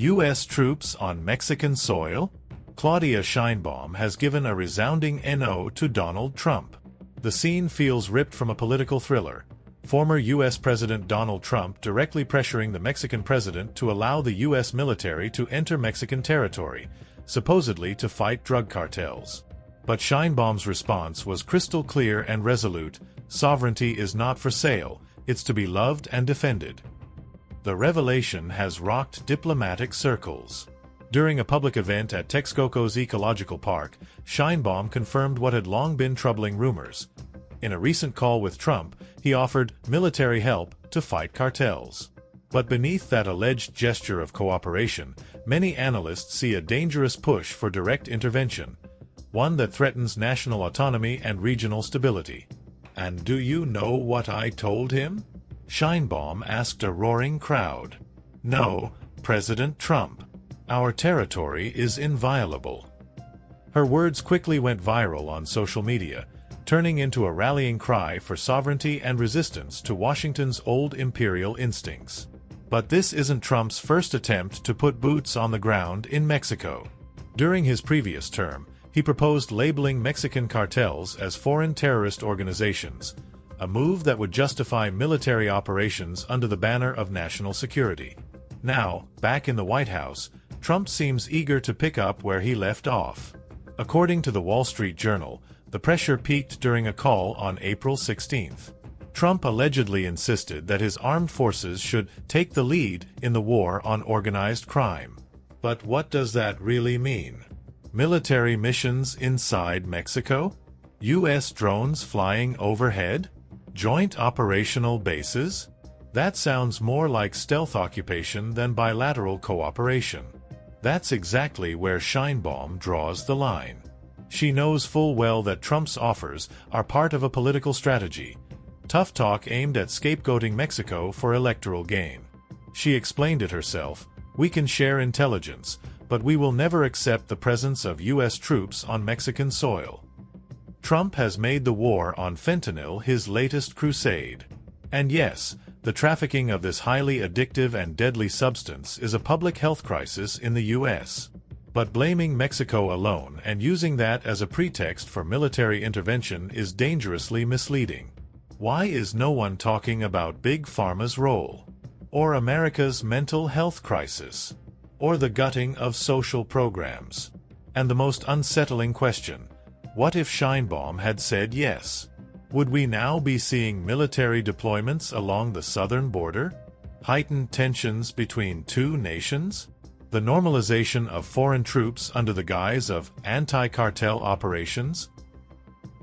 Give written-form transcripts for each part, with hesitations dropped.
U.S. troops on Mexican soil? Claudia Sheinbaum has given a resounding NO to Donald Trump. The scene feels ripped from a political thriller. Former U.S. President Donald Trump directly pressuring the Mexican president to allow the U.S. military to enter Mexican territory, supposedly to fight drug cartels. But Sheinbaum's response was crystal clear and resolute: sovereignty is not for sale, it's to be loved and defended. The revelation has rocked diplomatic circles. During a public event at Texcoco's Ecological Park, Sheinbaum confirmed what had long been troubling rumors. In a recent call with Trump, he offered military help to fight cartels. But beneath that alleged gesture of cooperation, many analysts see a dangerous push for direct intervention, one that threatens national autonomy and regional stability. "And do you know what I told him?" Sheinbaum asked a roaring crowd. "No, President Trump. Our territory is inviolable." Her words quickly went viral on social media, turning into a rallying cry for sovereignty and resistance to Washington's old imperial instincts. But this isn't Trump's first attempt to put boots on the ground in Mexico. During his previous term, he proposed labeling Mexican cartels as foreign terrorist organizations, a move that would justify military operations under the banner of national security. Now, back in the White House, Trump seems eager to pick up where he left off. According to the Wall Street Journal, the pressure peaked during a call on April 16th. Trump allegedly insisted that his armed forces should take the lead in the war on organized crime. But what does that really mean? Military missions inside Mexico? U.S. drones flying overhead? Joint operational bases? That sounds more like stealth occupation than bilateral cooperation. That's exactly where Sheinbaum draws the line. She knows full well that Trump's offers are part of a political strategy, tough talk aimed at scapegoating Mexico for electoral gain. She explained it herself: "We can share intelligence, but we will never accept the presence of U.S. troops on Mexican soil." Trump has made the war on fentanyl his latest crusade. And yes, the trafficking of this highly addictive and deadly substance is a public health crisis in the U.S. But blaming Mexico alone and using that as a pretext for military intervention is dangerously misleading. Why is no one talking about Big Pharma's role? Or America's mental health crisis? Or the gutting of social programs? And the most unsettling question: what if Sheinbaum had said yes? Would we now be seeing military deployments along the southern border? Heightened tensions between two nations? The normalization of foreign troops under the guise of anti-cartel operations?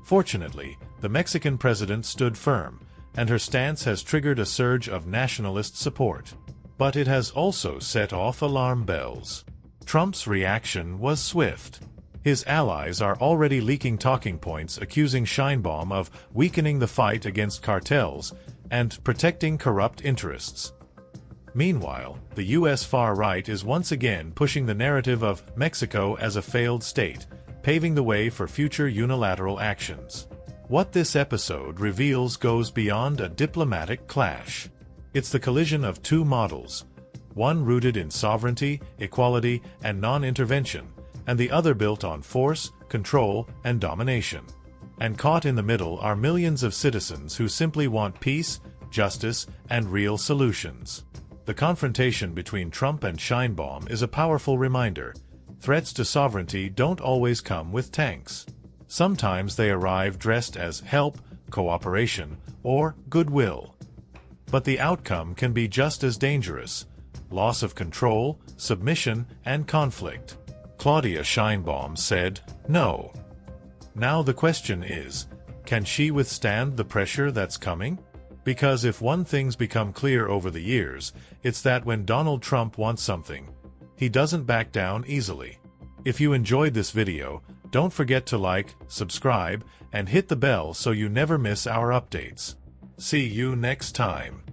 Fortunately, the Mexican president stood firm, and her stance has triggered a surge of nationalist support. But it has also set off alarm bells. Trump's reaction was swift. His allies are already leaking talking points accusing Sheinbaum of weakening the fight against cartels and protecting corrupt interests. Meanwhile, the U.S. far right is once again pushing the narrative of Mexico as a failed state, paving the way for future unilateral actions. What this episode reveals goes beyond a diplomatic clash. It's the collision of two models, one rooted in sovereignty, equality, and non-intervention, and the other built on force, control, and domination. And caught in the middle are millions of citizens who simply want peace, justice, and real solutions. The confrontation between Trump and Sheinbaum is a powerful reminder: threats to sovereignty don't always come with tanks. Sometimes they arrive dressed as help, cooperation, or goodwill. But the outcome can be just as dangerous: loss of control, submission, and conflict. Claudia Sheinbaum said no. Now the question is, can she withstand the pressure that's coming? Because if one thing's become clear over the years, it's that when Donald Trump wants something, he doesn't back down easily. If you enjoyed this video, don't forget to like, subscribe, and hit the bell so you never miss our updates. See you next time.